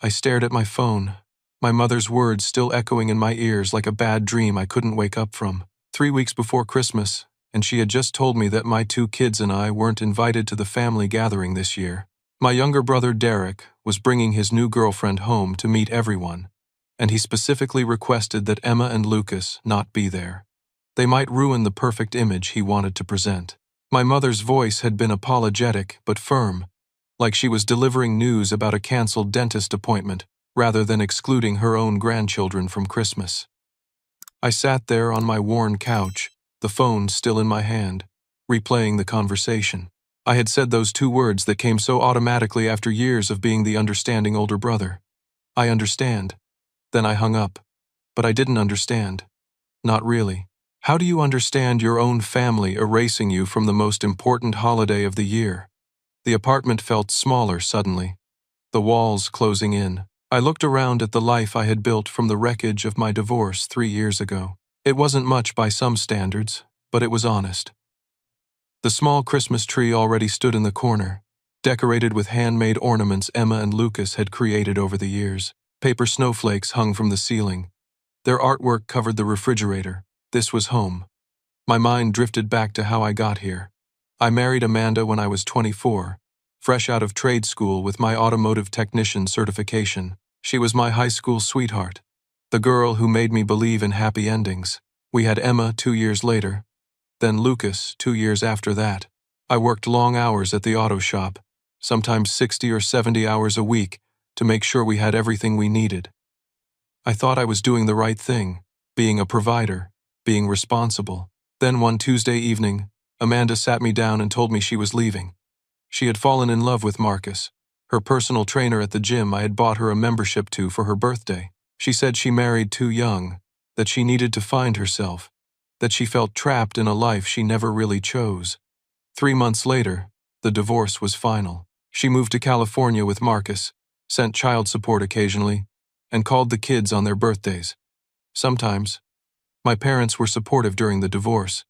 I stared at my phone, my mother's words still echoing in my ears like a bad dream I couldn't wake up from. 3 weeks before Christmas, and she had just told me that my 2 kids and I weren't invited to the family gathering this year. My younger brother Derek was bringing his new girlfriend home to meet everyone, and he specifically requested that Emma and Lucas not be there. They might ruin the perfect image he wanted to present. My mother's voice had been apologetic but firm, like she was delivering news about a canceled dentist appointment rather than excluding her own grandchildren from Christmas. I sat there on my worn couch, the phone still in my hand, replaying the conversation. I had said those 2 words that came so automatically after years of being the understanding older brother. I understand. Then I hung up. But I didn't understand. Not really. How do you understand your own family erasing you from the most important holiday of the year? The apartment felt smaller suddenly, the walls closing in. I looked around at the life I had built from the wreckage of my divorce 3 years ago. It wasn't much by some standards, but it was honest. The small Christmas tree already stood in the corner, decorated with handmade ornaments Emma and Lucas had created over the years. Paper snowflakes hung from the ceiling. Their artwork covered the refrigerator. This was home. My mind drifted back to how I got here. I married Amanda when I was 24, fresh out of trade school with my automotive technician certification. She was my high school sweetheart, the girl who made me believe in happy endings. We had Emma 2 years later, then Lucas 2 years after that. I worked long hours at the auto shop, sometimes 60 or 70 hours a week, to make sure we had everything we needed. I thought I was doing the right thing, being a provider, being responsible. Then one Tuesday evening, Amanda sat me down and told me she was leaving. She had fallen in love with Marcus, her personal trainer at the gym I had bought her a membership to for her birthday. She said she married too young, that she needed to find herself, that she felt trapped in a life she never really chose. 3 months later, the divorce was final. She moved to California with Marcus, sent child support occasionally, and called the kids on their birthdays. Sometimes, my parents were supportive during the divorce,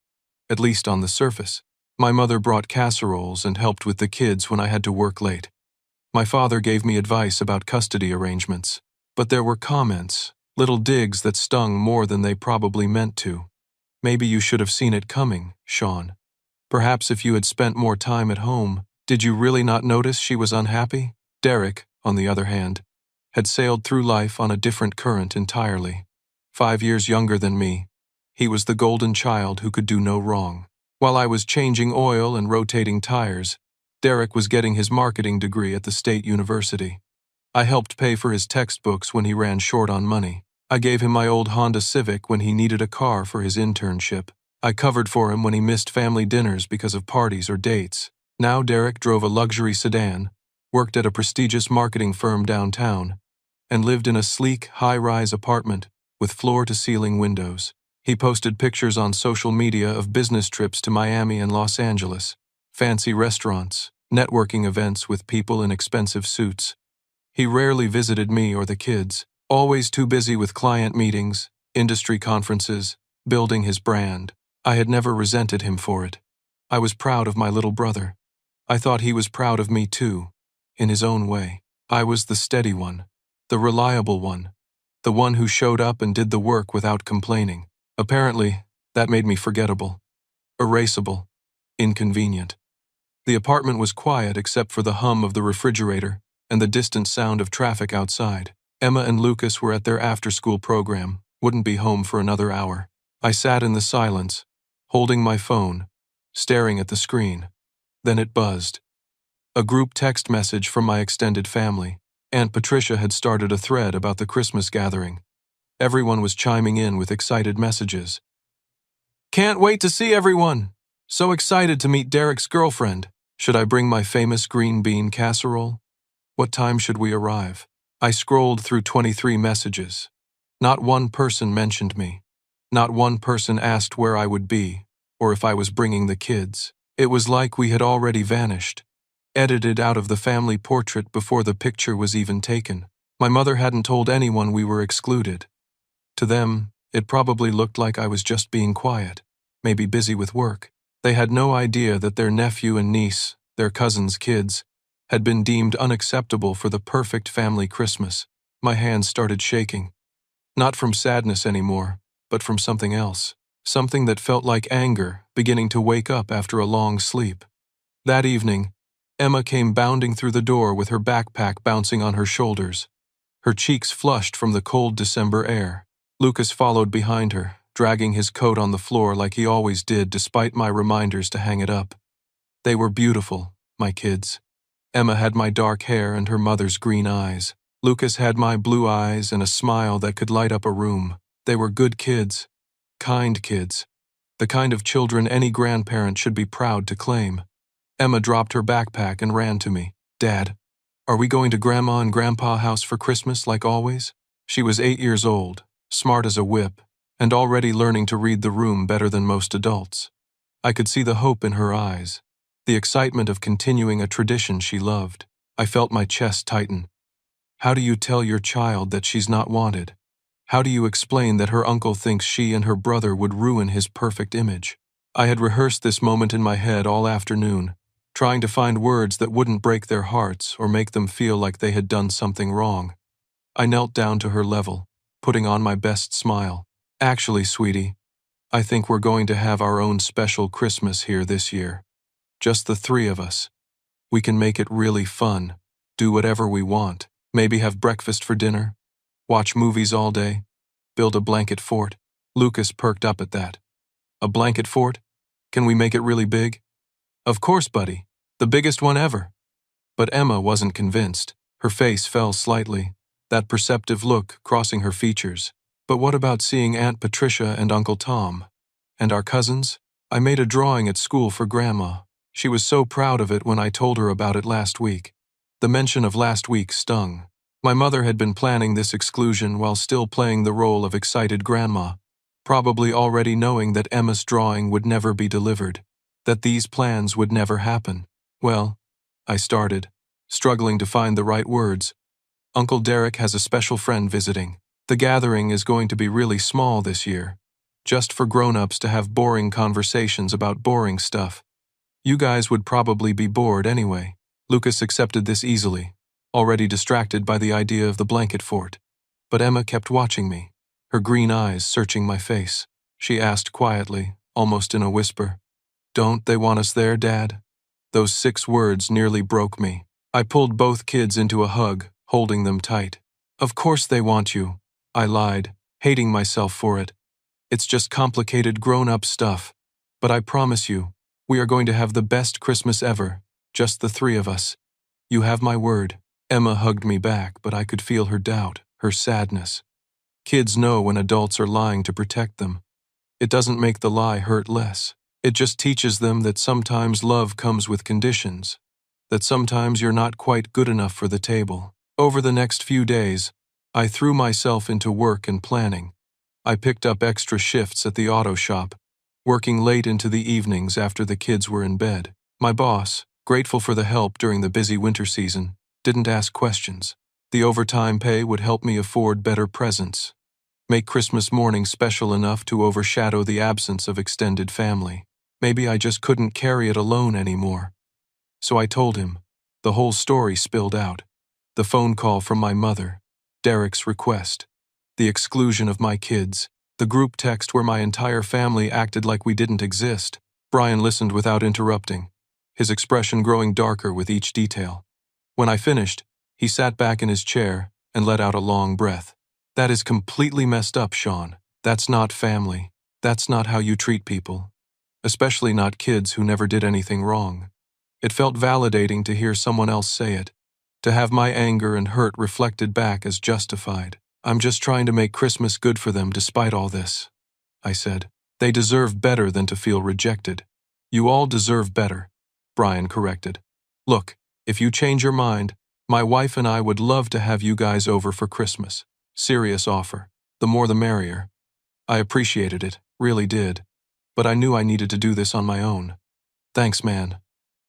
at least on the surface. My mother brought casseroles and helped with the kids when I had to work late. My father gave me advice about custody arrangements, but there were comments, little digs that stung more than they probably meant to. Maybe you should have seen it coming, Sean. Perhaps if you had spent more time at home, did you really not notice she was unhappy? Derek, on the other hand, had sailed through life on a different current entirely. 5 years younger than me, he was the golden child who could do no wrong. While I was changing oil and rotating tires, Derek was getting his marketing degree at the state university. I helped pay for his textbooks when he ran short on money. I gave him my old Honda Civic when he needed a car for his internship. I covered for him when he missed family dinners because of parties or dates. Now Derek drove a luxury sedan, worked at a prestigious marketing firm downtown, and lived in a sleek, high-rise apartment with floor-to-ceiling windows. He posted pictures on social media of business trips to Miami and Los Angeles, fancy restaurants, networking events with people in expensive suits. He rarely visited me or the kids, always too busy with client meetings, industry conferences, building his brand. I had never resented him for it. I was proud of my little brother. I thought he was proud of me too, in his own way. I was the steady one, the reliable one, the one who showed up and did the work without complaining. Apparently, that made me forgettable, erasable, inconvenient. The apartment was quiet except for the hum of the refrigerator and the distant sound of traffic outside. Emma and Lucas were at their after-school program, wouldn't be home for another hour. I sat in the silence, holding my phone, staring at the screen. Then it buzzed. A group text message from my extended family. Aunt Patricia had started a thread about the Christmas gathering. Everyone was chiming in with excited messages. "Can't wait to see everyone! So excited to meet Derek's girlfriend. Should I bring my famous green bean casserole? What time should we arrive?" I scrolled through 23 messages. Not one person mentioned me. Not one person asked where I would be, or if I was bringing the kids. It was like we had already vanished, edited out of the family portrait before the picture was even taken. My mother hadn't told anyone we were excluded. To them, it probably looked like I was just being quiet, maybe busy with work. They had no idea that their nephew and niece, their cousin's kids, had been deemed unacceptable for the perfect family Christmas. My hands started shaking. Not from sadness anymore, but from something else. Something that felt like anger, beginning to wake up after a long sleep. That evening, Emma came bounding through the door with her backpack bouncing on her shoulders. Her cheeks flushed from the cold December air. Lucas followed behind her, dragging his coat on the floor like he always did despite my reminders to hang it up. They were beautiful, my kids. Emma had my dark hair and her mother's green eyes. Lucas had my blue eyes and a smile that could light up a room. They were good kids. Kind kids. The kind of children any grandparent should be proud to claim. Emma dropped her backpack and ran to me. "Dad, are we going to Grandma and Grandpa's house for Christmas like always?" She was 8 years old, smart as a whip, and already learning to read the room better than most adults. I could see the hope in her eyes, the excitement of continuing a tradition she loved. I felt my chest tighten. How do you tell your child that she's not wanted? How do you explain that her uncle thinks she and her brother would ruin his perfect image? I had rehearsed this moment in my head all afternoon, trying to find words that wouldn't break their hearts or make them feel like they had done something wrong. I knelt down to her level, putting on my best smile. "Actually, sweetie, I think we're going to have our own special Christmas here this year. Just the three of us. We can make it really fun, do whatever we want, maybe have breakfast for dinner, watch movies all day, build a blanket fort." Lucas perked up at that. "A blanket fort? Can we make it really big?" "Of course, buddy. The biggest one ever." But Emma wasn't convinced. Her face fell slightly, that perceptive look crossing her features. "But what about seeing Aunt Patricia and Uncle Tom? And our cousins? I made a drawing at school for Grandma. She was so proud of it when I told her about it last week." The mention of last week stung. My mother had been planning this exclusion while still playing the role of excited grandma, probably already knowing that Emma's drawing would never be delivered, that these plans would never happen. "Well," I started, struggling to find the right words. "Uncle Derek has a special friend visiting. The gathering is going to be really small this year, just for grown-ups to have boring conversations about boring stuff. You guys would probably be bored anyway." Lucas accepted this easily, already distracted by the idea of the blanket fort. But Emma kept watching me, her green eyes searching my face. She asked quietly, almost in a whisper, "Don't they want us there, Dad?" Those 6 words nearly broke me. I pulled both kids into a hug, holding them tight. "Of course they want you," I lied, hating myself for it. "It's just complicated grown-up stuff. But I promise you, we are going to have the best Christmas ever, just the 3 of us. You have my word." Emma hugged me back, but I could feel her doubt, her sadness. Kids know when adults are lying to protect them. It doesn't make the lie hurt less. It just teaches them that sometimes love comes with conditions, that sometimes you're not quite good enough for the table. Over the next few days, I threw myself into work and planning. I picked up extra shifts at the auto shop, working late into the evenings after the kids were in bed. My boss, grateful for the help during the busy winter season, didn't ask questions. The overtime pay would help me afford better presents, make Christmas morning special enough to overshadow the absence of extended family. Maybe I just couldn't carry it alone anymore. So I told him. The whole story spilled out. The phone call from my mother, Derek's request, the exclusion of my kids, the group text where my entire family acted like we didn't exist. Brian listened without interrupting, his expression growing darker with each detail. When I finished, he sat back in his chair and let out a long breath. "That is completely messed up, Sean. That's not family. That's not how you treat people. Especially not kids who never did anything wrong." It felt validating to hear someone else say it, to have my anger and hurt reflected back as justified. "I'm just trying to make Christmas good for them despite all this," I said. "They deserve better than to feel rejected." "You all deserve better," Brian corrected. "Look, if you change your mind, my wife and I would love to have you guys over for Christmas. Serious offer. The more the merrier." I appreciated it, really did, but I knew I needed to do this on my own. "Thanks, man.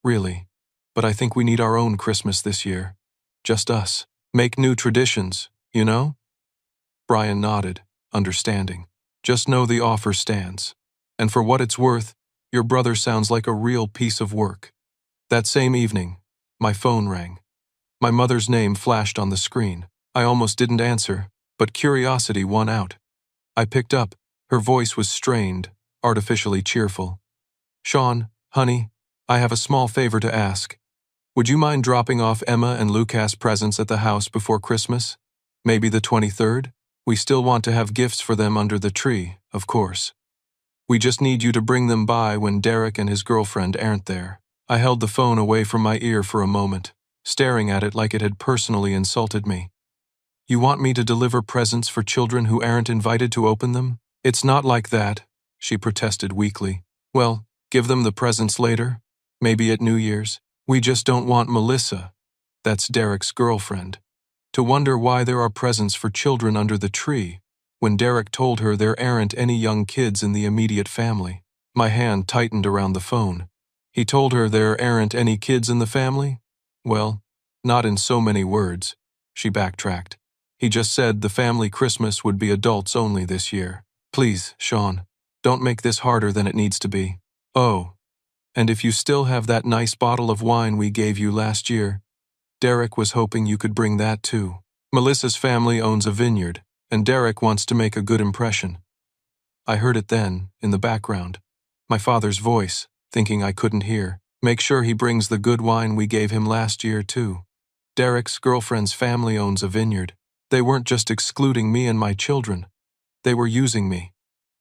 Really. But I think we need our own Christmas this year. Just us. Make new traditions, you know?" Brian nodded, understanding. "Just know the offer stands. And for what it's worth, your brother sounds like a real piece of work." That same evening, My phone rang. My mother's name flashed on the screen. I almost didn't answer, but curiosity won out. I picked up. Her voice was strained, artificially cheerful. "Sean, honey, I have a small favor to ask. Would you mind dropping off Emma and Lucas' presents at the house before Christmas? Maybe the 23rd? We still want to have gifts for them under the tree, of course. We just need you to bring them by when Derek and his girlfriend aren't there." I held the phone away from my ear for a moment, staring at it like it had personally insulted me. "You want me to deliver presents for children who aren't invited to open them? It's not like that," she protested weakly. "Well, give them the presents later. Maybe at New Year's. We just don't want Melissa," that's Derek's girlfriend, "to wonder why there are presents for children under the tree when Derek told her there aren't any young kids in the immediate family." My hand tightened around the phone. He told her there aren't any kids in the family? Well, not in so many words, she backtracked. He just said the family Christmas would be adults only this year. "Please, Sean, don't make this harder than it needs to be. Oh, and if you still have that nice bottle of wine we gave you last year, Derek was hoping you could bring that too. Melissa's family owns a vineyard, and Derek wants to make a good impression." I heard it then, in the background. My father's voice, thinking I couldn't hear. "Make sure he brings the good wine we gave him last year too. Derek's girlfriend's family owns a vineyard. They weren't just excluding me and my children. They were using me.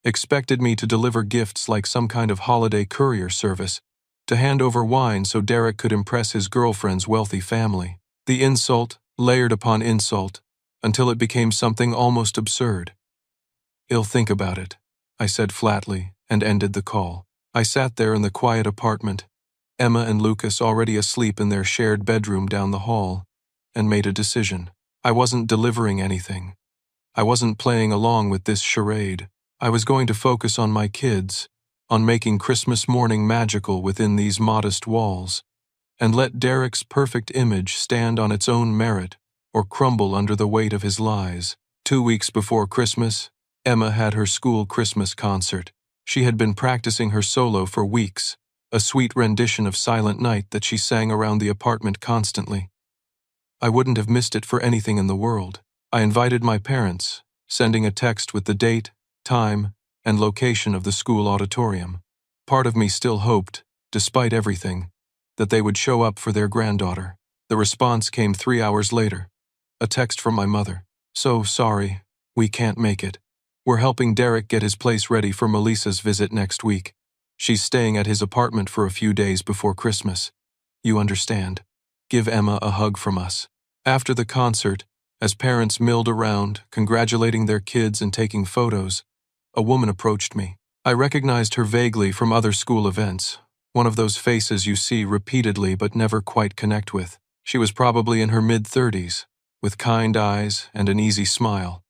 Expected me to deliver gifts like some kind of holiday courier service, to hand over wine so Derek could impress his girlfriend's wealthy family. The insult, layered upon insult, until it became something almost absurd. "I'll think about it," I said flatly, and ended the call. I sat there in the quiet apartment, Emma and Lucas already asleep in their shared bedroom down the hall, and made a decision. I wasn't delivering anything. I wasn't playing along with this charade. I was going to focus on my kids, on making Christmas morning magical within these modest walls, and let Derek's perfect image stand on its own merit or crumble under the weight of his lies. 2 weeks before Christmas, Emma had her school Christmas concert. She had been practicing her solo for weeks, a sweet rendition of Silent Night that she sang around the apartment constantly. I wouldn't have missed it for anything in the world. I invited my parents, sending a text with the date, time, and location of the school auditorium. Part of me still hoped, despite everything, that they would show up for their granddaughter. The response came 3 hours later. A text from my mother. "So sorry, we can't make it. We're helping Derek get his place ready for Melissa's visit next week. She's staying at his apartment for a few days before Christmas. You understand. Give Emma a hug from us." After the concert, as parents milled around, congratulating their kids and taking photos, a woman approached me. I recognized her vaguely from other school events, one of those faces you see repeatedly but never quite connect with. She was probably in her mid-30s, with kind eyes and an easy smile.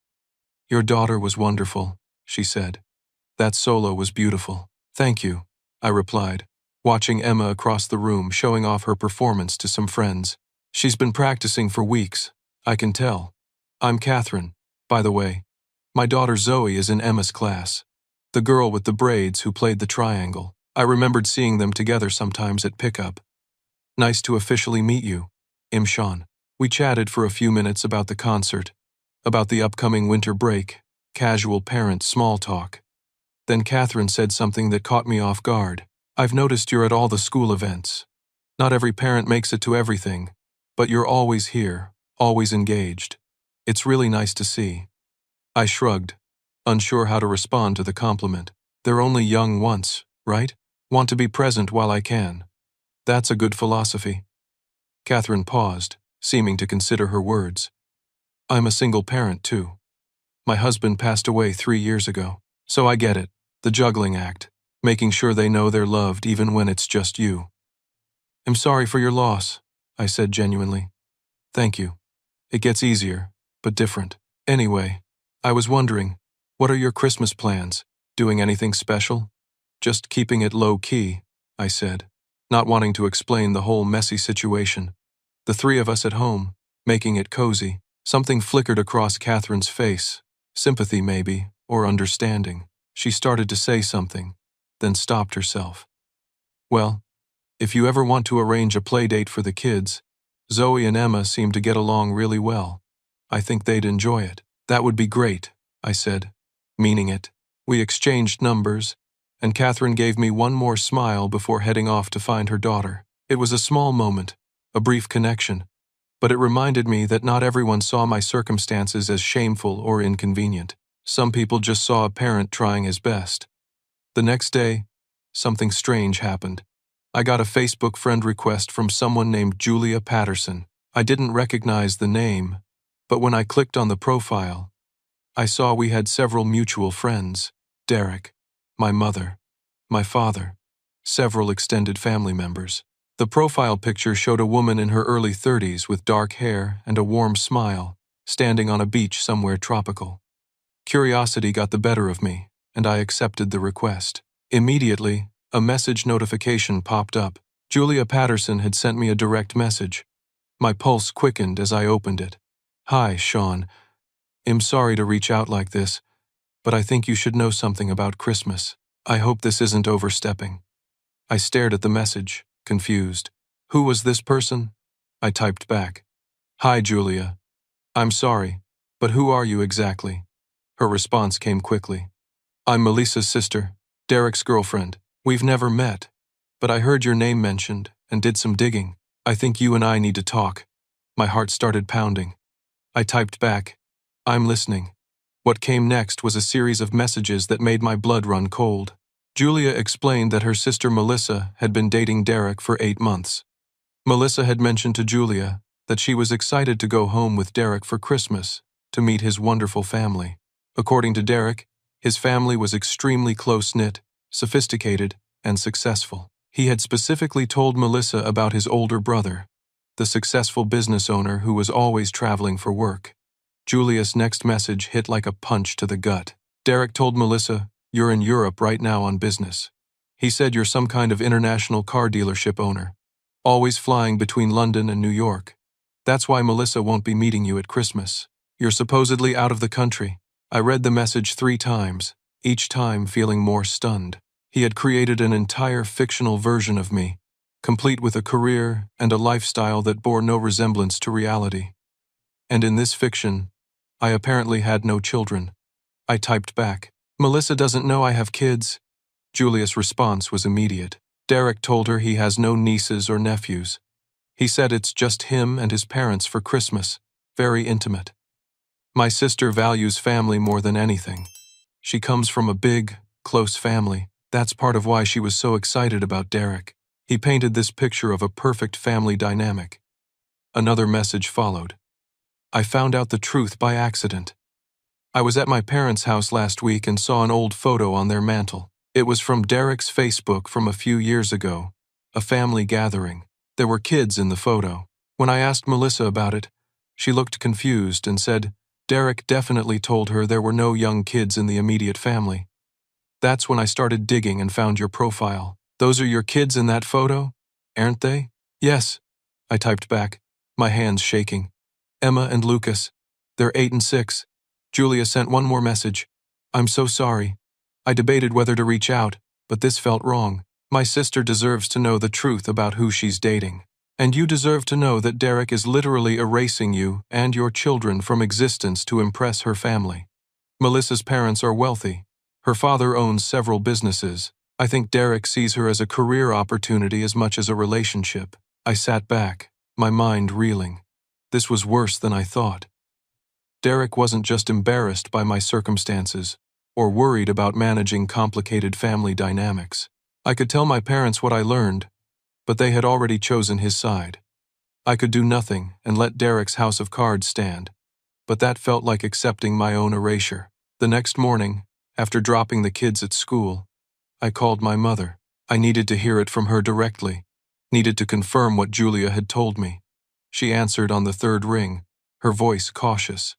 "Your daughter was wonderful," she said. "That solo was beautiful." "Thank you," I replied, watching Emma across the room showing off her performance to some friends. "She's been practicing for weeks, I can tell. I'm Catherine, by the way. My daughter Zoe is in Emma's class. The girl with the braids who played the triangle. I remembered seeing them together sometimes at pickup. Nice to officially meet you, Sean." We chatted for a few minutes about the concert, about the upcoming winter break, casual parent small talk. Then Catherine said something that caught me off guard. "I've noticed you're at all the school events. Not every parent makes it to everything, but you're always here, always engaged. It's really nice to see." I shrugged, unsure how to respond to the compliment. "They're only young once, right? Want to be present while I can. That's a good philosophy." Catherine paused, seeming to consider her words. "I'm a single parent, too. My husband passed away 3 years ago, so I get it, the juggling act, making sure they know they're loved even when it's just you." "I'm sorry for your loss," I said genuinely. "Thank you. It gets easier, but different. Anyway, I was wondering, what are your Christmas plans? Doing anything special?" "Just keeping it low-key," I said, not wanting to explain the whole messy situation. The 3 of us at home, making it cozy. Something flickered across Catherine's face. Sympathy, maybe, or understanding. She started to say something, then stopped herself. "Well, If you ever want to arrange a play date for the kids, Zoe and Emma seem to get along really well. I think they'd enjoy it. That would be great, I said, meaning it. We exchanged numbers, and Catherine gave me one more smile before heading off to find her daughter. It was a small moment, a brief connection, but it reminded me that not everyone saw my circumstances as shameful or inconvenient. Some people just saw a parent trying his best. The next day, something strange happened. I got a Facebook friend request from someone named Julia Patterson. I didn't recognize the name, but when I clicked on the profile, I saw we had several mutual friends: Derek, my mother, my father, several extended family members. The profile picture showed a woman in her early 30s with dark hair and a warm smile, standing on a beach somewhere tropical. Curiosity got the better of me, and I accepted the request. Immediately, a message notification popped up. Julia Patterson had sent me a direct message. My pulse quickened as I opened it. "Hi, Sean. I'm sorry to reach out like this, but I think you should know something about Christmas. I hope this isn't overstepping." I stared at the message, confused. Who was this person? I typed back. "Hi, Julia. I'm sorry, but who are you exactly?" Her response came quickly. "I'm Melissa's sister, Derek's girlfriend. We've never met, but I heard your name mentioned and did some digging. I think you and I need to talk." My heart started pounding. I typed back, "I'm listening." What came next was a series of messages that made my blood run cold. Julia explained that her sister Melissa had been dating Derek for 8 months. Melissa had mentioned to Julia that she was excited to go home with Derek for Christmas to meet his wonderful family. According to Derek, his family was extremely close-knit, sophisticated, and successful. He had specifically told Melissa about his older brother, the successful business owner who was always traveling for work. Julia's next message hit like a punch to the gut. Derek told Melissa, "You're in Europe right now on business. He said you're some kind of international car dealership owner, always flying between London and New York. That's why Melissa won't be meeting you at Christmas. You're supposedly out of the country." I read the message 3 times, each time feeling more stunned. He had created an entire fictional version of me, complete with a career and a lifestyle that bore no resemblance to reality. And in this fiction, I apparently had no children. I typed back, "Melissa doesn't know I have kids." Julia's response was immediate. Derek told her he has no nieces or nephews. He said it's just him and his parents for Christmas, very intimate. My sister values family more than anything. She comes from a big, close family. That's part of why she was so excited about Derek. He painted this picture of a perfect family dynamic. Another message followed. "I found out the truth by accident. I was at my parents' house last week and saw an old photo on their mantel. It was from Derek's Facebook from a few years ago, a family gathering. There were kids in the photo. When I asked Melissa about it, she looked confused and said Derek definitely told her there were no young kids in the immediate family. That's when I started digging and found your profile. Those are your kids in that photo, aren't they?" "Yes," I typed back, my hands shaking. "Emma and Lucas. They're 8 and 6. Julia sent one more message. "I'm so sorry. I debated whether to reach out, but this felt wrong. My sister deserves to know the truth about who she's dating. And you deserve to know that Derek is literally erasing you and your children from existence to impress her family. Melissa's parents are wealthy. Her father owns several businesses. I think Derek sees her as a career opportunity as much as a relationship." I sat back, my mind reeling. This was worse than I thought. Derek wasn't just embarrassed by my circumstances or worried about managing complicated family dynamics. I could tell my parents what I learned, but they had already chosen his side. I could do nothing and let Derek's house of cards stand, but that felt like accepting my own erasure. The next morning, after dropping the kids at school, I called my mother. I needed to hear it from her directly, needed to confirm what Julia had told me. She answered on the 3rd ring, her voice cautious.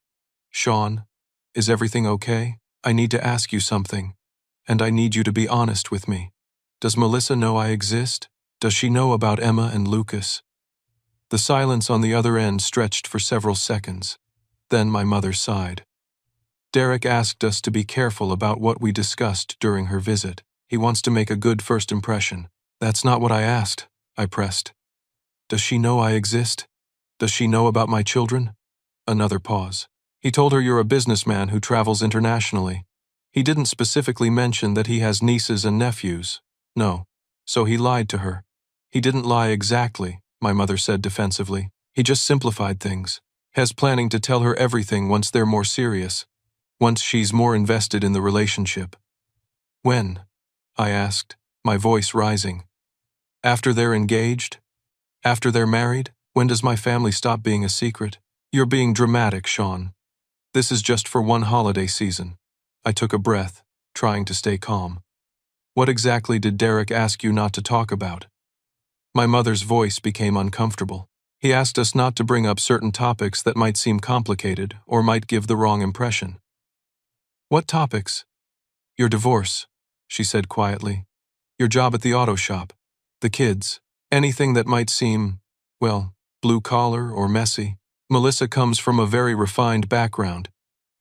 "Sean, is everything okay? I need to ask you something, and I need you to be honest with me. Does Melissa know I exist? Does she know about Emma and Lucas?" The silence on the other end stretched for several seconds. Then my mother sighed. "Derek asked us to be careful about what we discussed during her visit. He wants to make a good first impression." "That's not what I asked," I pressed. Does she know I exist? Does she know about my children? Another pause. He told her you're a businessman who travels internationally. He didn't specifically mention that he has nieces and nephews. No. So he lied to her. He didn't lie exactly, my mother said defensively. He just simplified things. Has planning to tell her everything once they're more serious. Once she's more invested in the relationship. When? I asked, my voice rising. After they're engaged? After they're married? When does my family stop being a secret? You're being dramatic, Sean. This is just for one holiday season. I took a breath, trying to stay calm. What exactly did Derek ask you not to talk about? My mother's voice became uncomfortable. He asked us not to bring up certain topics that might seem complicated or might give the wrong impression. What topics? Your divorce, she said quietly. Your job at the auto shop. The kids. Anything that might seem, well, blue-collar or messy. Melissa comes from a very refined background,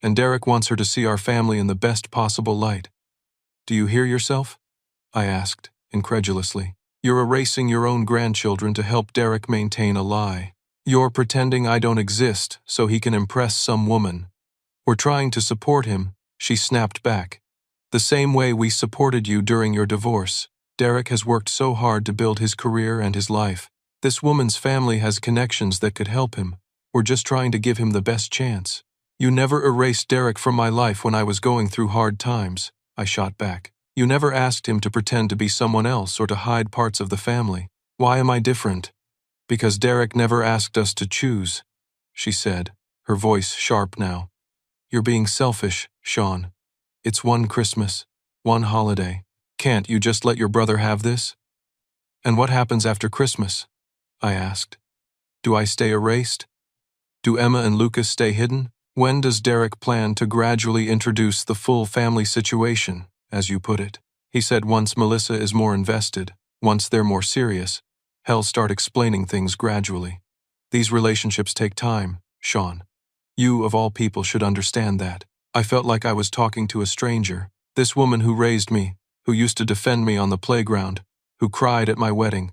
and Derek wants her to see our family in the best possible light. Do you hear yourself? I asked, incredulously. You're erasing your own grandchildren to help Derek maintain a lie. You're pretending I don't exist so he can impress some woman. We're trying to support him, she snapped back. The same way we supported you during your divorce. Derek has worked so hard to build his career and his life. This woman's family has connections that could help him. We're just trying to give him the best chance. You never erased Derek from my life when I was going through hard times, I shot back. You never asked him to pretend to be someone else or to hide parts of the family. Why am I different? Because Derek never asked us to choose, she said, her voice sharp now. You're being selfish, Sean. It's one Christmas, one holiday. Can't you just let your brother have this? And what happens after Christmas? I asked. Do I stay erased? Do Emma and Lucas stay hidden? When does Derek plan to gradually introduce the full family situation, as you put it? He said once Melissa is more invested, once they're more serious, he'll start explaining things gradually. These relationships take time, Sean. You, of all people, should understand that. I felt like I was talking to a stranger. This woman who raised me, who used to defend me on the playground, who cried at my wedding,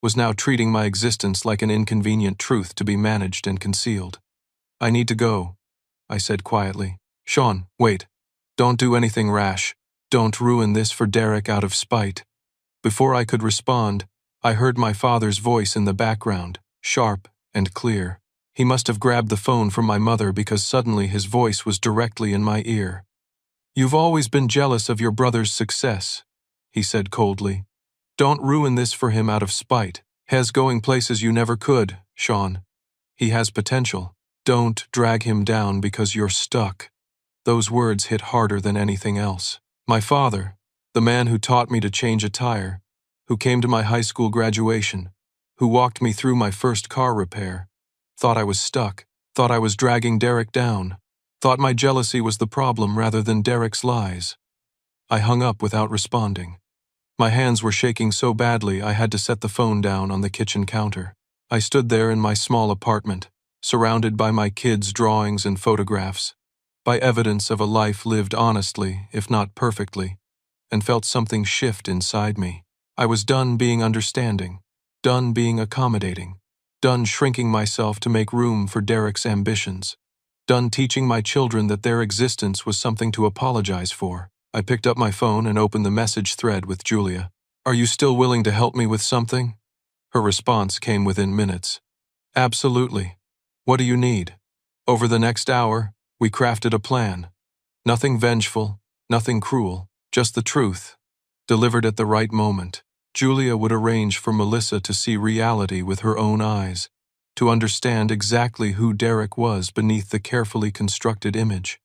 was now treating my existence like an inconvenient truth to be managed and concealed. I need to go, I said quietly. Sean, wait. Don't do anything rash. Don't ruin this for Derek out of spite. Before I could respond, I heard my father's voice in the background, sharp and clear. He must have grabbed the phone from my mother because suddenly his voice was directly in my ear. You've always been jealous of your brother's success, he said coldly. Don't ruin this for him out of spite. He's going places you never could, Sean. He has potential. Don't drag him down because you're stuck. Those words hit harder than anything else. My father, the man who taught me to change a tire, who came to my high school graduation, who walked me through my first car repair, thought I was stuck, thought I was dragging Derek down, thought my jealousy was the problem rather than Derek's lies. I hung up without responding. My hands were shaking so badly I had to set the phone down on the kitchen counter. I stood there in my small apartment, surrounded by my kids' drawings and photographs, by evidence of a life lived honestly, if not perfectly, and felt something shift inside me. I was done being understanding, done being accommodating, done shrinking myself to make room for Derek's ambitions, done teaching my children that their existence was something to apologize for. I picked up my phone and opened the message thread with Julia. Are you still willing to help me with something? Her response came within minutes. Absolutely. What do you need? Over the next hour, we crafted a plan. Nothing vengeful, nothing cruel, just the truth, delivered at the right moment. Julia would arrange for Melissa to see reality with her own eyes, to understand exactly who Derek was beneath the carefully constructed image.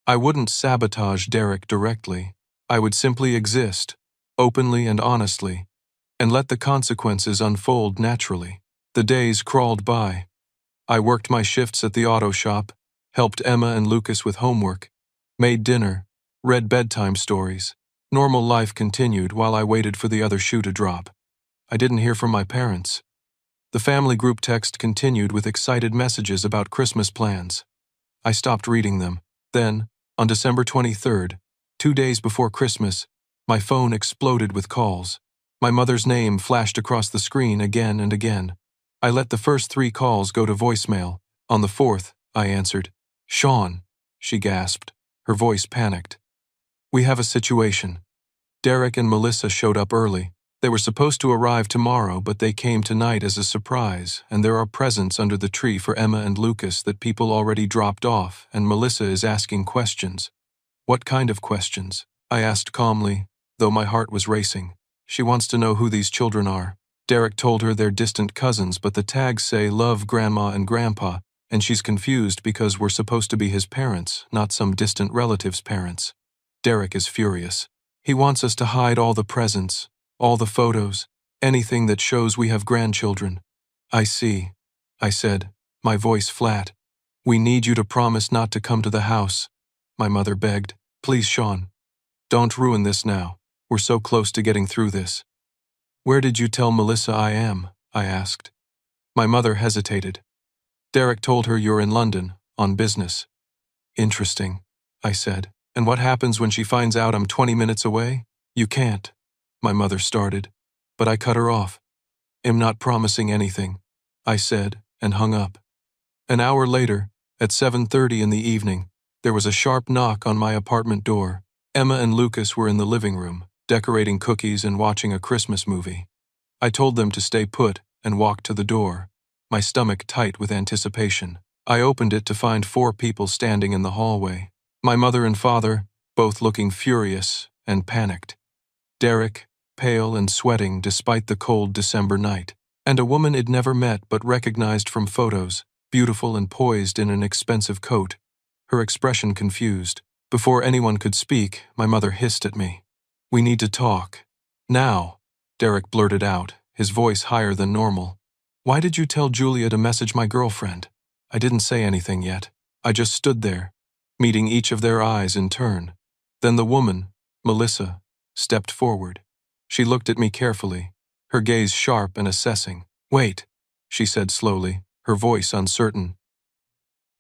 I wouldn't sabotage Derek directly. I would simply exist, openly and honestly, and let the consequences unfold naturally. The days crawled by. I worked my shifts at the auto shop, helped Emma and Lucas with homework, made dinner, read bedtime stories. Normal life continued while I waited for the other shoe to drop. I didn't hear from my parents. The family group text continued with excited messages about Christmas plans. I stopped reading them. Then, on December 23rd, 2 days before Christmas, my phone exploded with calls. My mother's name flashed across the screen again and again. I let the first 3 calls go to voicemail. On the 4th, I answered. "Sean," she gasped, her voice panicked. "We have a situation. Derek and Melissa showed up early. They were supposed to arrive tomorrow, but they came tonight as a surprise, and there are presents under the tree for Emma and Lucas that people already dropped off, and Melissa is asking questions." "What kind of questions?" I asked calmly, though my heart was racing. "She wants to know who these children are." Derek told her they're distant cousins, but the tags say love Grandma and Grandpa, and she's confused because we're supposed to be his parents, not some distant relative's parents. Derek is furious. He wants us to hide all the presents, all the photos, anything that shows we have grandchildren. "I see," I said, my voice flat. "We need you to promise not to come to the house," my mother begged. "Please, Sean. Don't ruin this now. We're so close to getting through this." "Where did you tell Melissa I am?" I asked. My mother hesitated. "Derek told her you're in London, on business." "Interesting," I said. "And what happens when she finds out I'm 20 minutes away?" "You can't," my mother started, but I cut her off. "I'm not promising anything," I said, and hung up. An hour later, at 7:30 in the evening, there was a sharp knock on my apartment door. Emma and Lucas were in the living room, decorating cookies and watching a Christmas movie. I told them to stay put and walked to the door, my stomach tight with anticipation. I opened it to find 4 people standing in the hallway. My mother and father, both looking furious and panicked. Derek, pale and sweating despite the cold December night. And a woman I'd never met but recognized from photos, beautiful and poised in an expensive coat, her expression confused. Before anyone could speak, my mother hissed at me. "We need to talk. Now," Derek blurted out, his voice higher than normal. "Why did you tell Julia to message my girlfriend?" I didn't say anything yet. I just stood there, meeting each of their eyes in turn. Then the woman, Melissa, stepped forward. She looked at me carefully, her gaze sharp and assessing. "Wait," she said slowly, her voice uncertain.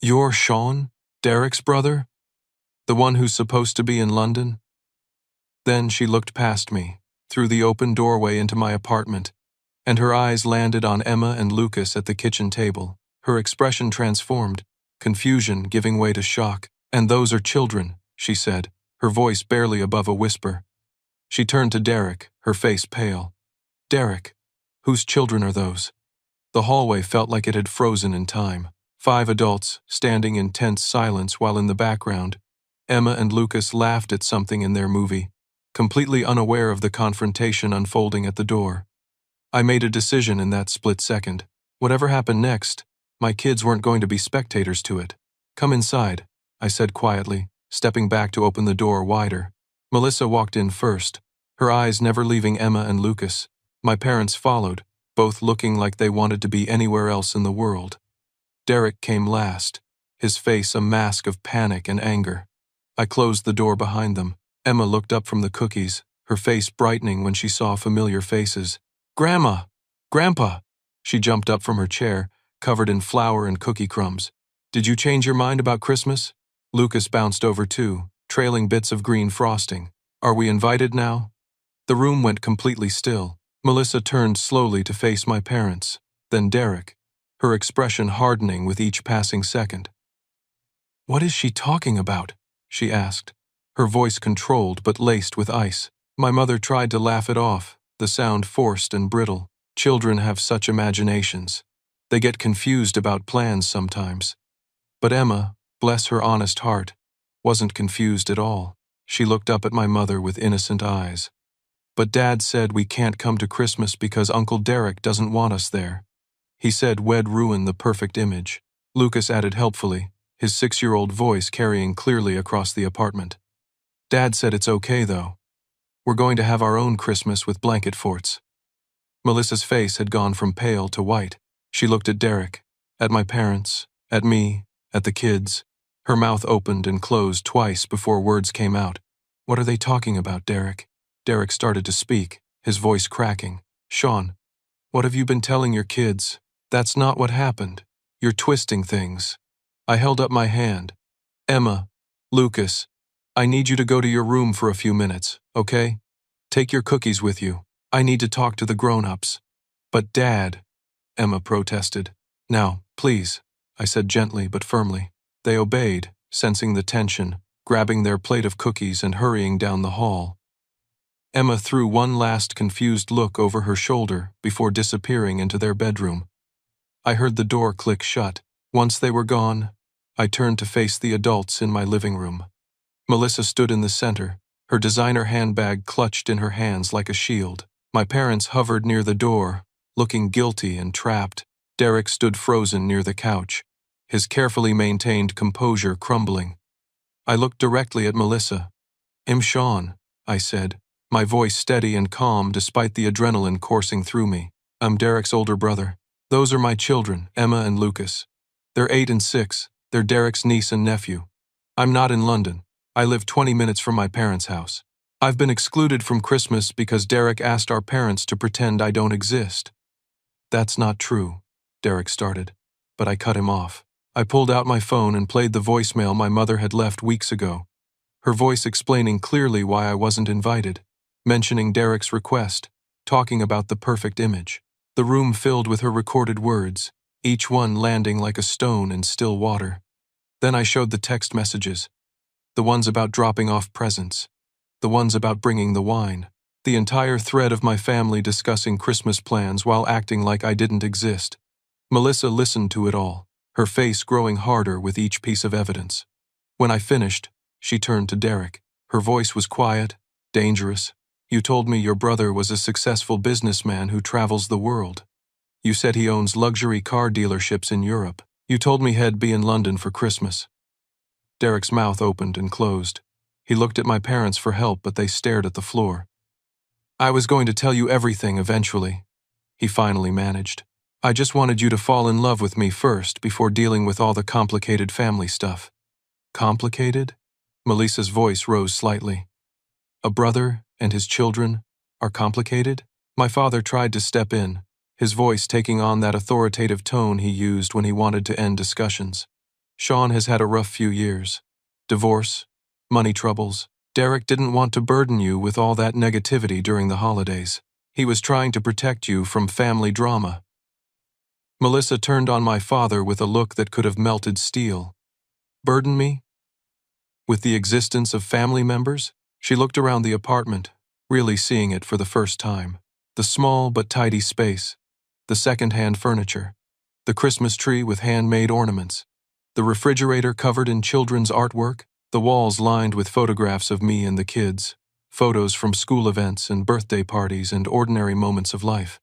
"You're Sean, Derek's brother? The one who's supposed to be in London?" Then she looked past me, through the open doorway into my apartment, and her eyes landed on Emma and Lucas at the kitchen table. Her expression transformed, confusion giving way to shock. "And those are children," she said, her voice barely above a whisper. She turned to Derek, her face pale. "Derek, whose children are those?" The hallway felt like it had frozen in time. 5 adults, standing in tense silence while in the background, Emma and Lucas laughed at something in their movie, completely unaware of the confrontation unfolding at the door. I made a decision in that split second. Whatever happened next, my kids weren't going to be spectators to it. "Come inside," I said quietly, stepping back to open the door wider. Melissa walked in first, her eyes never leaving Emma and Lucas. My parents followed, both looking like they wanted to be anywhere else in the world. Derek came last, his face a mask of panic and anger. I closed the door behind them. Emma looked up from the cookies, her face brightening when she saw familiar faces. "Grandma! Grandpa!" She jumped up from her chair, covered in flour and cookie crumbs. "Did you change your mind about Christmas?" Lucas bounced over too, trailing bits of green frosting. "Are we invited now?" The room went completely still. Melissa turned slowly to face my parents, then Derek, her expression hardening with each passing second. "What is she talking about?" she asked, her voice controlled but laced with ice. My mother tried to laugh it off, the sound forced and brittle. Children have such imaginations. They get confused about plans sometimes. But Emma, bless her honest heart, wasn't confused at all. She looked up at my mother with innocent eyes. "But Dad said we can't come to Christmas because Uncle Derek doesn't want us there. He said we'd ruin the perfect image." Lucas added helpfully, his 6-year-old voice carrying clearly across the apartment. "Dad said it's okay, though. We're going to have our own Christmas with blanket forts." Melissa's face had gone from pale to white. She looked at Derek, at my parents, at me, at the kids. Her mouth opened and closed twice before words came out. "What are they talking about, Derek?" Derek started to speak, his voice cracking. "Sean, what have you been telling your kids? That's not what happened. You're twisting things." I held up my hand. "Emma, Lucas, I need you to go to your room for a few minutes, okay? Take your cookies with you." I need to talk to the grown-ups. But Dad, Emma protested. Now, please, I said gently but firmly. They obeyed, sensing the tension, grabbing their plate of cookies and hurrying down the hall. Emma threw one last confused look over her shoulder before disappearing into their bedroom. I heard the door click shut. Once they were gone, I turned to face the adults in my living room. Melissa stood in the center, her designer handbag clutched in her hands like a shield. My parents hovered near the door, looking guilty and trapped. Derek stood frozen near the couch, his carefully maintained composure crumbling. I looked directly at Melissa. "I'm Sean," I said, my voice steady and calm despite the adrenaline coursing through me. "I'm Derek's older brother. Those are my children, Emma and Lucas. They're 8 and 6. They're Derek's niece and nephew. I'm not in London. I live 20 minutes from my parents' house. I've been excluded from Christmas because Derek asked our parents to pretend I don't exist." "That's not true," Derek started, but I cut him off. I pulled out my phone and played the voicemail my mother had left weeks ago, her voice explaining clearly why I wasn't invited, mentioning Derek's request, talking about the perfect image. The room filled with her recorded words, each one landing like a stone in still water. Then I showed the text messages, the ones about dropping off presents, the ones about bringing the wine, the entire thread of my family discussing Christmas plans while acting like I didn't exist. Melissa listened to it all, her face growing harder with each piece of evidence. When I finished, she turned to Derek. Her voice was quiet, dangerous. "You told me your brother was a successful businessman who travels the world. You said he owns luxury car dealerships in Europe. You told me he'd be in London for Christmas." Derek's mouth opened and closed. He looked at my parents for help, but they stared at the floor. "I was going to tell you everything eventually," he finally managed. "I just wanted you to fall in love with me first before dealing with all the complicated family stuff." "Complicated?" Melissa's voice rose slightly. "A brother and his children are complicated?" My father tried to step in, his voice taking on that authoritative tone he used when he wanted to end discussions. "Sean has had a rough few years. Divorce, money troubles. Derek didn't want to burden you with all that negativity during the holidays. He was trying to protect you from family drama." Melissa turned on my father with a look that could have melted steel. "Burden me? With the existence of family members?" She looked around the apartment, really seeing it for the first time. The small but tidy space, the second-hand furniture, the Christmas tree with handmade ornaments, the refrigerator covered in children's artwork, the walls lined with photographs of me and the kids, photos from school events and birthday parties and ordinary moments of life.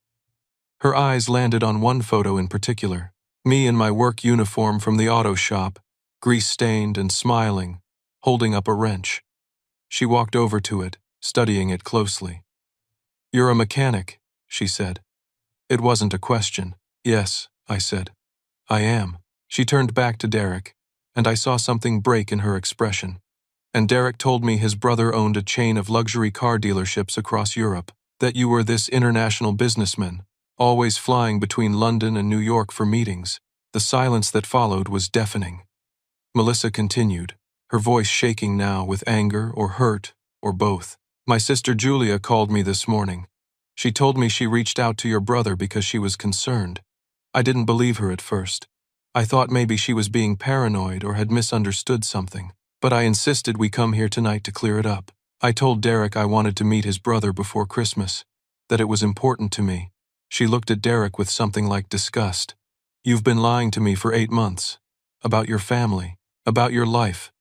Her eyes landed on one photo in particular, me in my work uniform from the auto shop, grease-stained and smiling, holding up a wrench. She walked over to it, studying it closely. "You're a mechanic," she said. It wasn't a question. "Yes," I said. "I am." She turned back to Derek, and I saw something break in her expression. "And Derek told me his brother owned a chain of luxury car dealerships across Europe, that you were this international businessman, always flying between London and New York for meetings." The silence that followed was deafening. Melissa continued, her voice shaking now with anger or hurt, or both. "My sister Julia called me this morning. She told me she reached out to your brother because she was concerned. I didn't believe her at first. I thought maybe she was being paranoid or had misunderstood something. But I insisted we come here tonight to clear it up. I told Derek I wanted to meet his brother before Christmas, that it was important to me." She looked at Derek with something like disgust. "You've been lying to me for 8 months. About your family, about your life,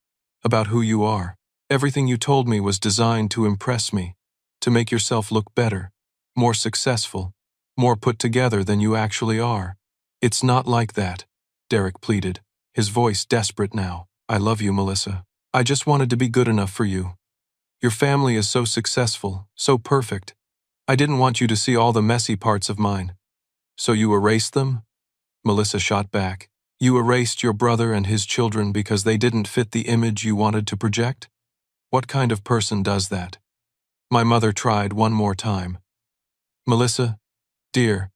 about who you are. Everything you told me was designed to impress me, to make yourself look better, more successful, more put together than you actually are. It's not like that," Derek pleaded, his voice desperate now. "I love you, Melissa. I just wanted to be good enough for you. Your family is so successful, so perfect. I didn't want you to see all the messy parts of mine." "So you erased them?" Melissa shot back. "You erased your brother and his children because they didn't fit the image you wanted to project? What kind of person does that?" My mother tried one more time. "Melissa, dear,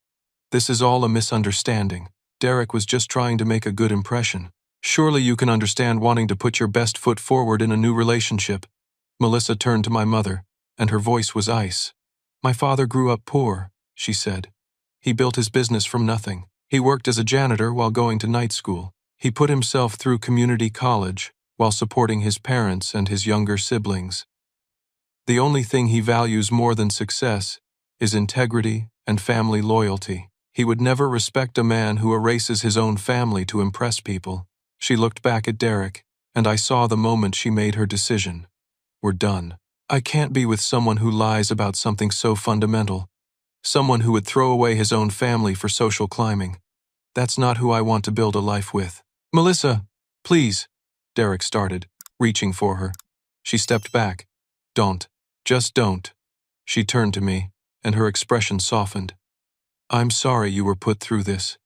this is all a misunderstanding. Derek was just trying to make a good impression. Surely you can understand wanting to put your best foot forward in a new relationship." Melissa turned to my mother, and her voice was ice. My father grew up poor, she said. He built his business from nothing. He worked as a janitor while going to night school. He put himself through community college while supporting his parents and his younger siblings. The only thing he values more than success is integrity and family loyalty. He would never respect a man who erases his own family to impress people. She looked back at Derek, and I saw the moment she made her decision. We're done. I can't be with someone who lies about something so fundamental. Someone who would throw away his own family for social climbing. That's not who I want to build a life with. Melissa, please, Derek started, reaching for her. She stepped back. Don't. Just don't. She turned to me, and her expression softened. I'm sorry you were put through this.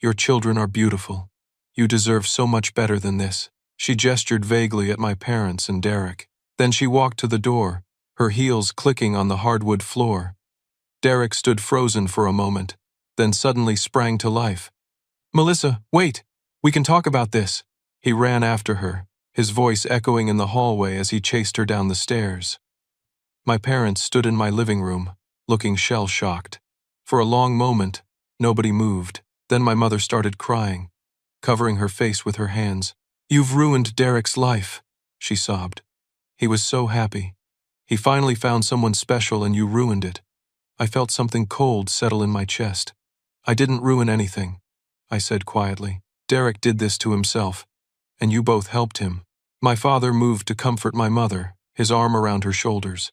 Your children are beautiful. You deserve so much better than this. She gestured vaguely at my parents and Derek. Then she walked to the door, her heels clicking on the hardwood floor. Derek stood frozen for a moment, then suddenly sprang to life. Melissa, wait! We can talk about this. He ran after her, his voice echoing in the hallway as he chased her down the stairs. My parents stood in my living room, looking shell-shocked. For a long moment, nobody moved. Then my mother started crying, covering her face with her hands. You've ruined Derek's life, she sobbed. He was so happy. He finally found someone special and you ruined it. I felt something cold settle in my chest. I didn't ruin anything, I said quietly. Derek did this to himself, and you both helped him. My father moved to comfort my mother, his arm around her shoulders.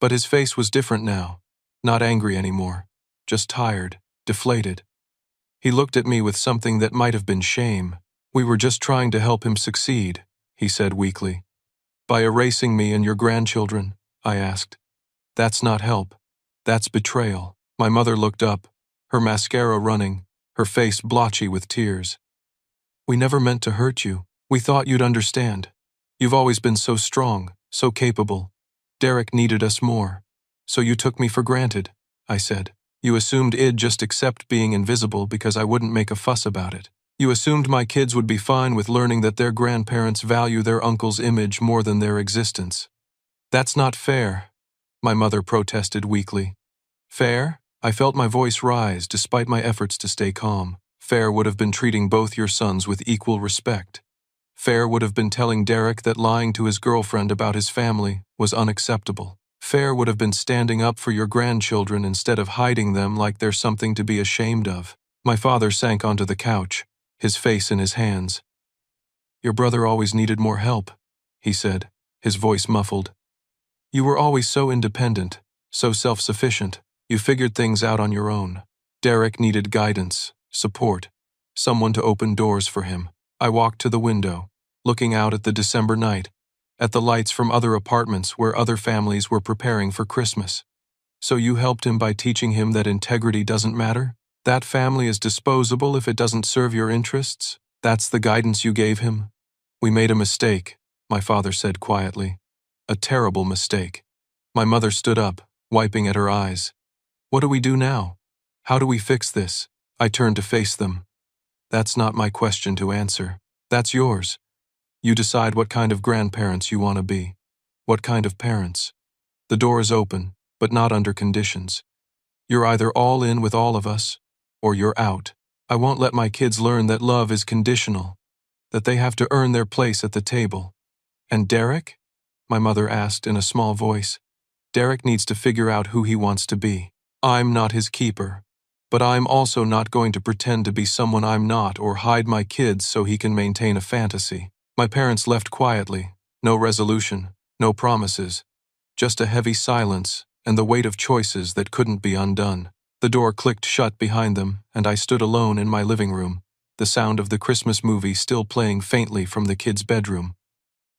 But his face was different now, not angry anymore, just tired, deflated. He looked at me with something that might have been shame. We were just trying to help him succeed, he said weakly. By erasing me and your grandchildren, I asked. That's not help. That's betrayal. My mother looked up, her mascara running, her face blotchy with tears. We never meant to hurt you. We thought you'd understand. You've always been so strong, so capable. Derek needed us more. So you took me for granted, I said. You assumed I'd just accept being invisible because I wouldn't make a fuss about it. You assumed my kids would be fine with learning that their grandparents value their uncle's image more than their existence. That's not fair, my mother protested weakly. Fair? I felt my voice rise despite my efforts to stay calm. Fair would have been treating both your sons with equal respect. Fair would have been telling Derek that lying to his girlfriend about his family was unacceptable. Fair would have been standing up for your grandchildren instead of hiding them like they're something to be ashamed of. My father sank onto the couch, his face in his hands. Your brother always needed more help, he said, his voice muffled. You were always so independent, so self-sufficient. You figured things out on your own. Derek needed guidance, support, someone to open doors for him. I walked to the window, looking out at the December night, at the lights from other apartments where other families were preparing for Christmas. So you helped him by teaching him that integrity doesn't matter? That family is disposable if it doesn't serve your interests? That's the guidance you gave him? We made a mistake, my father said quietly. A terrible mistake. My mother stood up, wiping at her eyes. What do we do now? How do we fix this? I turned to face them. That's not my question to answer. That's yours. You decide what kind of grandparents you want to be. What kind of parents. The door is open, but not under conditions. You're either all in with all of us, or you're out. I won't let my kids learn that love is conditional, that they have to earn their place at the table. And Derek? My mother asked in a small voice. Derek needs to figure out who he wants to be. I'm not his keeper, but I'm also not going to pretend to be someone I'm not or hide my kids so he can maintain a fantasy. My parents left quietly, no resolution, no promises, just a heavy silence and the weight of choices that couldn't be undone. The door clicked shut behind them, and I stood alone in my living room, the sound of the Christmas movie still playing faintly from the kids' bedroom.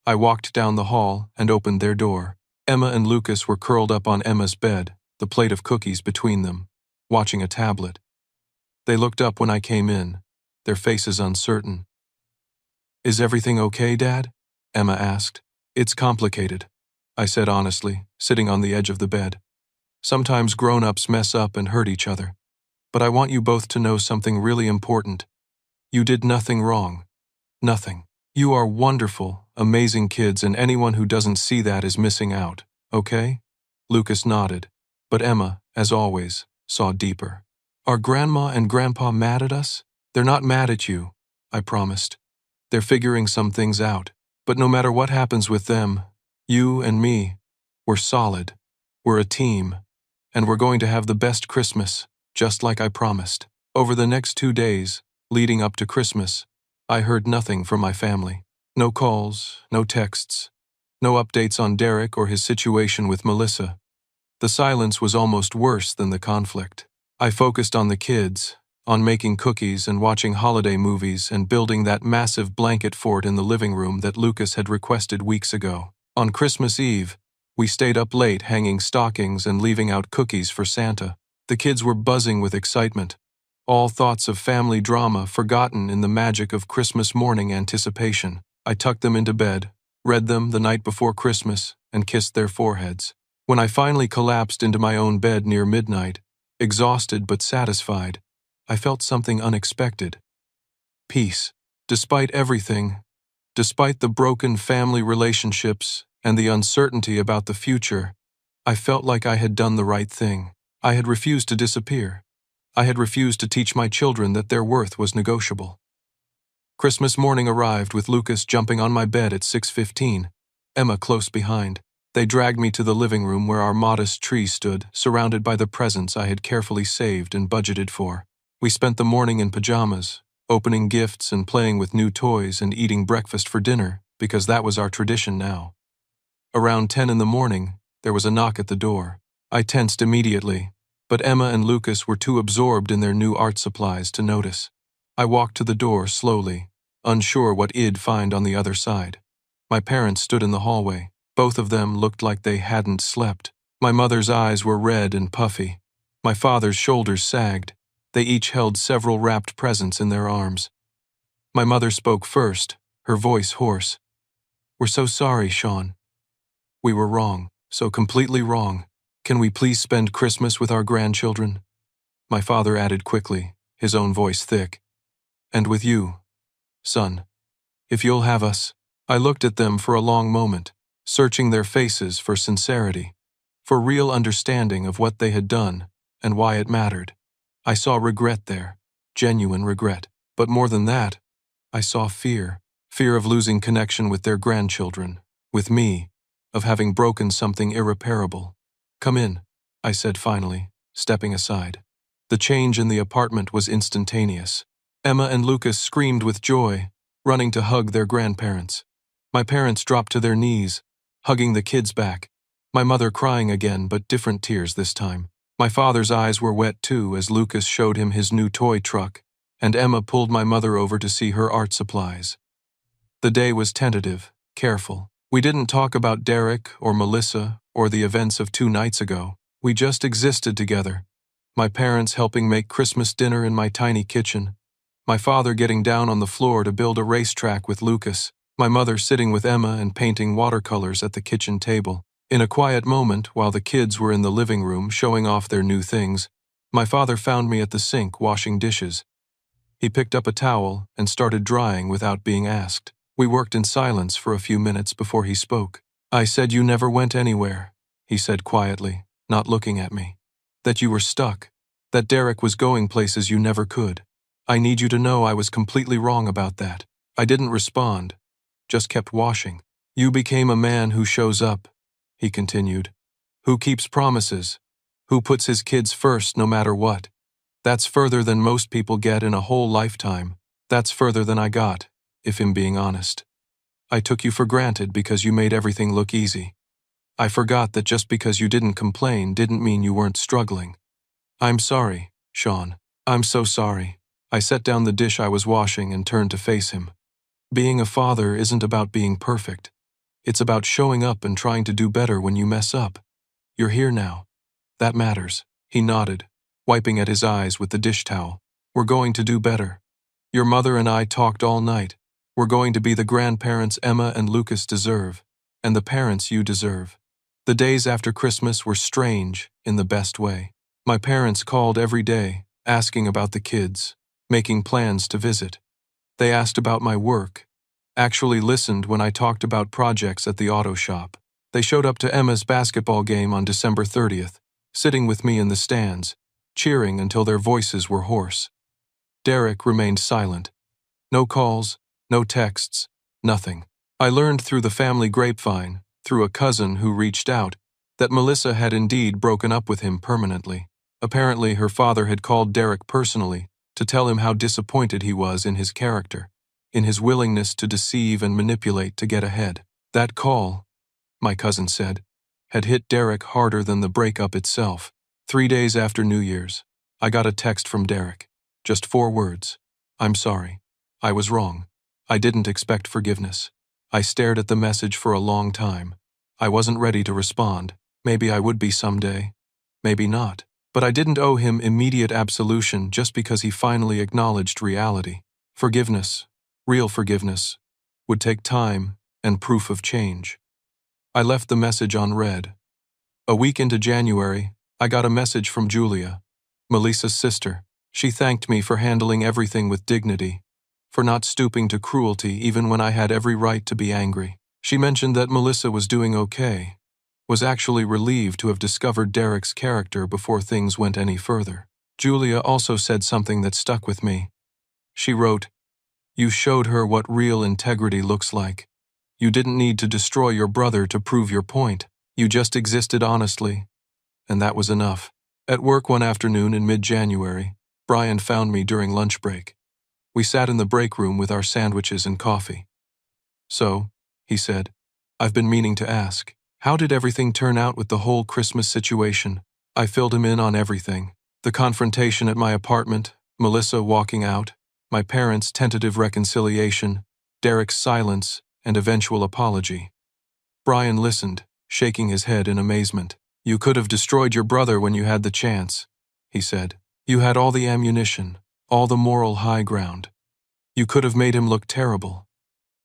I walked down the hall and opened their door. Emma and Lucas were curled up on Emma's bed, the plate of cookies between them, watching a tablet. They looked up when I came in, their faces uncertain. Is everything okay, Dad? Emma asked. It's complicated, I said honestly, sitting on the edge of the bed. Sometimes grown-ups mess up and hurt each other. But I want you both to know something really important. You did nothing wrong. Nothing. You are wonderful, amazing kids, and anyone who doesn't see that is missing out, okay? Lucas nodded. But Emma, as always, saw deeper. "Are Grandma and Grandpa mad at us?" "They're not mad at you," I promised. "They're figuring some things out. But no matter what happens with them, you and me, we're solid. We're a team. And we're going to have the best Christmas, just like I promised." Over the next 2 days, leading up to Christmas, I heard nothing from my family. No calls, no texts, no updates on Derek or his situation with Melissa. The silence was almost worse than the conflict. I focused on the kids, on making cookies and watching holiday movies and building that massive blanket fort in the living room that Lucas had requested weeks ago. On Christmas Eve, we stayed up late hanging stockings and leaving out cookies for Santa. The kids were buzzing with excitement, all thoughts of family drama forgotten in the magic of Christmas morning anticipation. I tucked them into bed, read them the night before Christmas, and kissed their foreheads. When I finally collapsed into my own bed near midnight, exhausted but satisfied, I felt something unexpected. Peace. Despite everything, despite the broken family relationships and the uncertainty about the future, I felt like I had done the right thing. I had refused to disappear. I had refused to teach my children that their worth was negotiable. Christmas morning arrived with Lucas jumping on my bed at 6:15, Emma close behind. They dragged me to the living room where our modest tree stood, surrounded by the presents I had carefully saved and budgeted for. We spent the morning in pajamas, opening gifts and playing with new toys and eating breakfast for dinner, because that was our tradition now. Around 10 in the morning, there was a knock at the door. I tensed immediately, but Emma and Lucas were too absorbed in their new art supplies to notice. I walked to the door slowly, unsure what I'd find on the other side. My parents stood in the hallway. Both of them looked like they hadn't slept. My mother's eyes were red and puffy. My father's shoulders sagged. They each held several wrapped presents in their arms. My mother spoke first, her voice hoarse. "We're so sorry, Sean. We were wrong, so completely wrong. Can we please spend Christmas with our grandchildren?" My father added quickly, his own voice thick. "And with you, son. If you'll have us." I looked at them for a long moment, searching their faces for sincerity, for real understanding of what they had done and why it mattered. I saw regret there, genuine regret. But more than that, I saw fear. Fear of losing connection with their grandchildren, with me, of having broken something irreparable. "Come in," I said finally, stepping aside. The change in the apartment was instantaneous. Emma and Lucas screamed with joy, running to hug their grandparents. My parents dropped to their knees, hugging the kids back. My mother crying again, but different tears this time. My father's eyes were wet too as Lucas showed him his new toy truck, and Emma pulled my mother over to see her art supplies. The day was tentative, careful. We didn't talk about Derek or Melissa or the events of 2 nights ago. We just existed together. My parents helping make Christmas dinner in my tiny kitchen. My father getting down on the floor to build a racetrack with Lucas. My mother sitting with Emma and painting watercolors at the kitchen table. In a quiet moment, while the kids were in the living room showing off their new things, my father found me at the sink washing dishes. He picked up a towel and started drying without being asked. We worked in silence for a few minutes before he spoke. "I said you never went anywhere," he said quietly, not looking at me. "That you were stuck. That Derek was going places you never could. I need you to know I was completely wrong about that." I didn't respond, just kept washing. "You became a man who shows up," he continued. "Who keeps promises. Who puts his kids first no matter what. That's further than most people get in a whole lifetime. That's further than I got, if I'm being honest. I took you for granted because you made everything look easy. I forgot that just because you didn't complain didn't mean you weren't struggling. I'm sorry, Sean. I'm so sorry." I set down the dish I was washing and turned to face him. Being a father isn't about being perfect. It's about showing up and trying to do better when you mess up. You're here now. That matters. He nodded, wiping at his eyes with the dish towel. "We're going to do better. Your mother and I talked all night. We're going to be the grandparents Emma and Lucas deserve, and the parents you deserve." The days after Christmas were strange in the best way. My parents called every day, asking about the kids, making plans to visit. They asked about my work, actually listened when I talked about projects at the auto shop. They showed up to Emma's basketball game on December 30th, sitting with me in the stands, cheering until their voices were hoarse. Derek remained silent. No calls, no texts, nothing. I learned through the family grapevine, through a cousin who reached out, that Melissa had indeed broken up with him permanently. Apparently, her father had called Derek personally to tell him how disappointed he was in his character, in his willingness to deceive and manipulate to get ahead. That call, my cousin said, had hit Derek harder than the breakup itself. 3 days after New Year's, I got a text from Derek. Just 4 words. I'm sorry. I was wrong. I didn't expect forgiveness. I stared at the message for a long time. I wasn't ready to respond. Maybe I would be someday. Maybe not. But I didn't owe him immediate absolution just because he finally acknowledged reality. Forgiveness, real forgiveness, would take time and proof of change. I left the message unread. A week into January, I got a message from Julia, Melissa's sister. She thanked me for handling everything with dignity, for not stooping to cruelty even when I had every right to be angry. She mentioned that Melissa was doing okay, was actually relieved to have discovered Derek's character before things went any further. Julia also said something that stuck with me. She wrote, "You showed her what real integrity looks like. You didn't need to destroy your brother to prove your point. You just existed honestly, and that was enough." At work one afternoon in mid-January, Brian found me during lunch break. We sat in the break room with our sandwiches and coffee. "So," he said, "I've been meaning to ask, how did everything turn out with the whole Christmas situation?" I filled him in on everything. The confrontation at my apartment, Melissa walking out, my parents' tentative reconciliation, Derek's silence, and eventual apology. Brian listened, shaking his head in amazement. "You could have destroyed your brother when you had the chance," he said. "You had all the ammunition, all the moral high ground. You could have made him look terrible.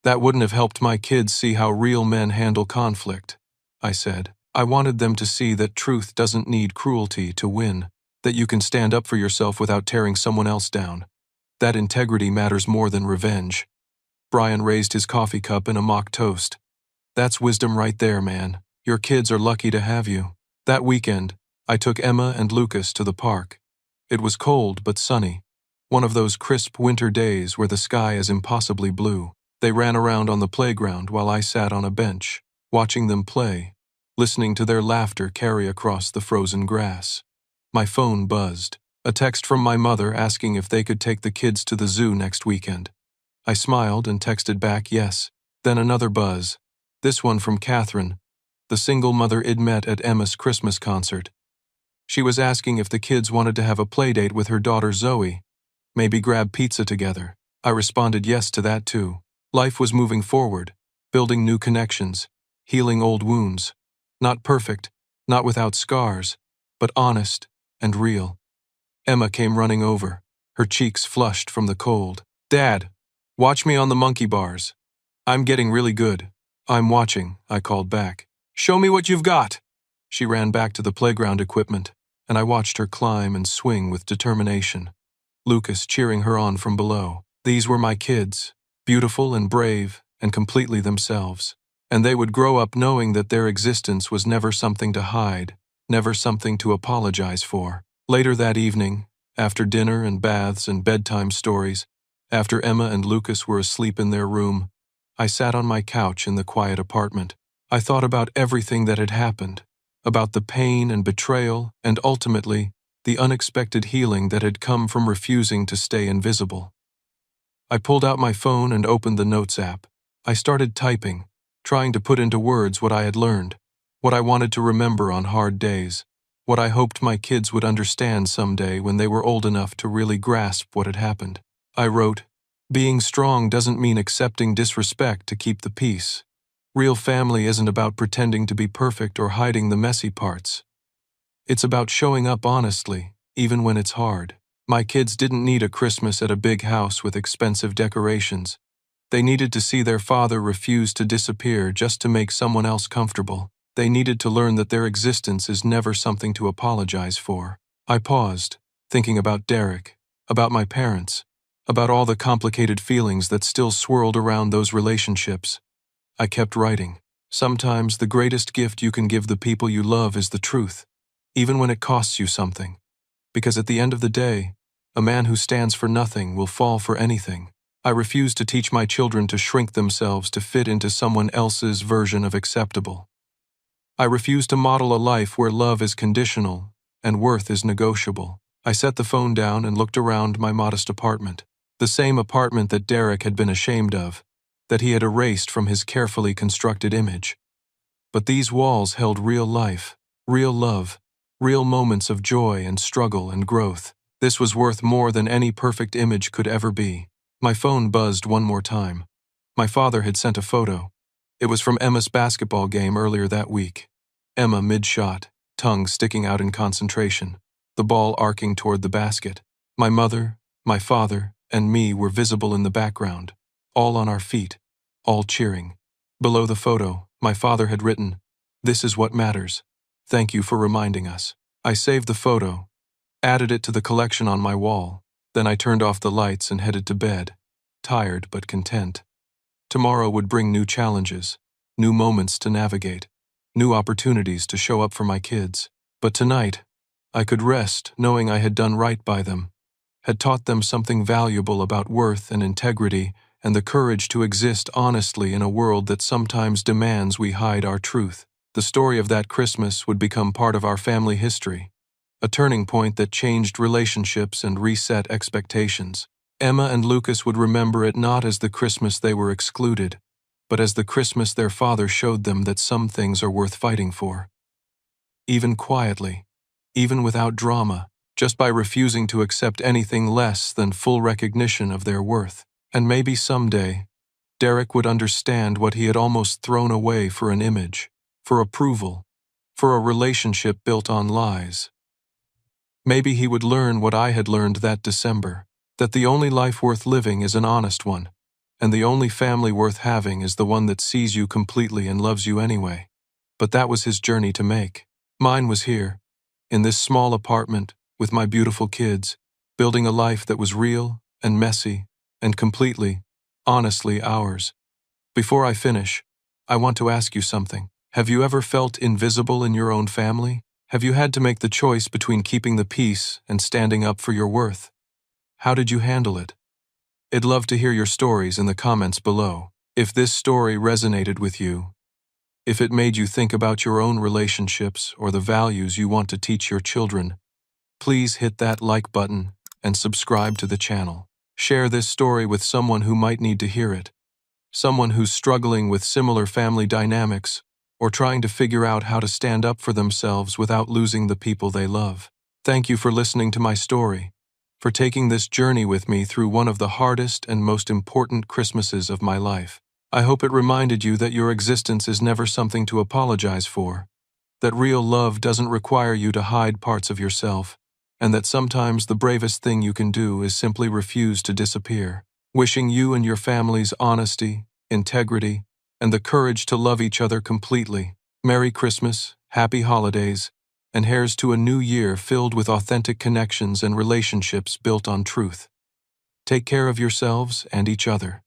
That wouldn't have helped my kids see how real men handle conflict," I said. "I wanted them to see that truth doesn't need cruelty to win, that you can stand up for yourself without tearing someone else down. That integrity matters more than revenge." Brian raised his coffee cup in a mock toast. "That's wisdom right there, man. Your kids are lucky to have you." That weekend, I took Emma and Lucas to the park. It was cold but sunny, one of those crisp winter days where the sky is impossibly blue. They ran around on the playground while I sat on a bench, watching them play, listening to their laughter carry across the frozen grass. My phone buzzed, a text from my mother asking if they could take the kids to the zoo next weekend. I smiled and texted back yes. Then another buzz, this one from Catherine, the single mother I'd met at Emma's Christmas concert. She was asking if the kids wanted to have a playdate with her daughter Zoe, maybe grab pizza together. I responded yes to that too. Life was moving forward, building new connections, healing old wounds. Not perfect, not without scars, but honest and real. Emma came running over, her cheeks flushed from the cold. "Dad, watch me on the monkey bars. I'm getting really good." "I'm watching," I called back. "Show me what you've got." She ran back to the playground equipment, and I watched her climb and swing with determination. Lucas cheering her on from below. These were my kids, beautiful and brave and completely themselves. And they would grow up knowing that their existence was never something to hide, never something to apologize for. Later that evening, after dinner and baths and bedtime stories, after Emma and Lucas were asleep in their room, I sat on my couch in the quiet apartment. I thought about everything that had happened, about the pain and betrayal and ultimately the unexpected healing that had come from refusing to stay invisible. I pulled out my phone and opened the Notes app. I started typing, trying to put into words what I had learned, what I wanted to remember on hard days, what I hoped my kids would understand someday when they were old enough to really grasp what had happened. I wrote, "Being strong doesn't mean accepting disrespect to keep the peace. Real family isn't about pretending to be perfect or hiding the messy parts. It's about showing up honestly, even when it's hard. My kids didn't need a Christmas at a big house with expensive decorations. They needed to see their father refuse to disappear just to make someone else comfortable. They needed to learn that their existence is never something to apologize for." I paused, thinking about Derek, about my parents, about all the complicated feelings that still swirled around those relationships. I kept writing. "Sometimes the greatest gift you can give the people you love is the truth. even when it costs you something. Because at the end of the day, a man who stands for nothing will fall for anything. I refuse to teach my children to shrink themselves to fit into someone else's version of acceptable. I refuse to model a life where love is conditional and worth is negotiable. I set the phone down and looked around my modest apartment. The same apartment that Derek had been ashamed of, that he had erased from his carefully constructed image. But these walls held real life, real love, real moments of joy and struggle and growth. This was worth more than any perfect image could ever be. My phone buzzed one more time. My father had sent a photo. It was from Emma's basketball game earlier that week. Emma mid-shot, tongue sticking out in concentration, the ball arcing toward the basket. My mother, my father, and me were visible in the background, all on our feet, all cheering. Below the photo, my father had written, "This is what matters. Thank you for reminding us." I saved the photo, added it to the collection on my wall, then I turned off the lights and headed to bed, tired but content. Tomorrow would bring new challenges, new moments to navigate, new opportunities to show up for my kids. But tonight, I could rest knowing I had done right by them, had taught them something valuable about worth and integrity and the courage to exist honestly in a world that sometimes demands we hide our truth. The story of that Christmas would become part of our family history, a turning point that changed relationships and reset expectations. Emma and Lucas would remember it not as the Christmas they were excluded, but as the Christmas their father showed them that some things are worth fighting for. Even quietly, even without drama, just by refusing to accept anything less than full recognition of their worth. And maybe someday, Derek would understand what he had almost thrown away for an image, for approval, for a relationship built on lies. Maybe he would learn what I had learned that December, that the only life worth living is an honest one, and the only family worth having is the one that sees you completely and loves you anyway. But that was his journey to make. Mine was here, in this small apartment, with my beautiful kids, building a life that was real and messy and completely, honestly ours. Before I finish, I want to ask you something. Have you ever felt invisible in your own family? Have you had to make the choice between keeping the peace and standing up for your worth? How did you handle it? I'd love to hear your stories in the comments below. If this story resonated with you, if it made you think about your own relationships or the values you want to teach your children, please hit that like button and subscribe to the channel. Share this story with someone who might need to hear it, someone who's struggling with similar family dynamics or trying to figure out how to stand up for themselves without losing the people they love. Thank you for listening to my story, for taking this journey with me through one of the hardest and most important Christmases of my life. I hope it reminded you that your existence is never something to apologize for, that real love doesn't require you to hide parts of yourself, and that sometimes the bravest thing you can do is simply refuse to disappear. Wishing you and your families honesty, integrity, and the courage to love each other completely. Merry Christmas, Happy Holidays, and here's to a new year filled with authentic connections and relationships built on truth. Take care of yourselves and each other.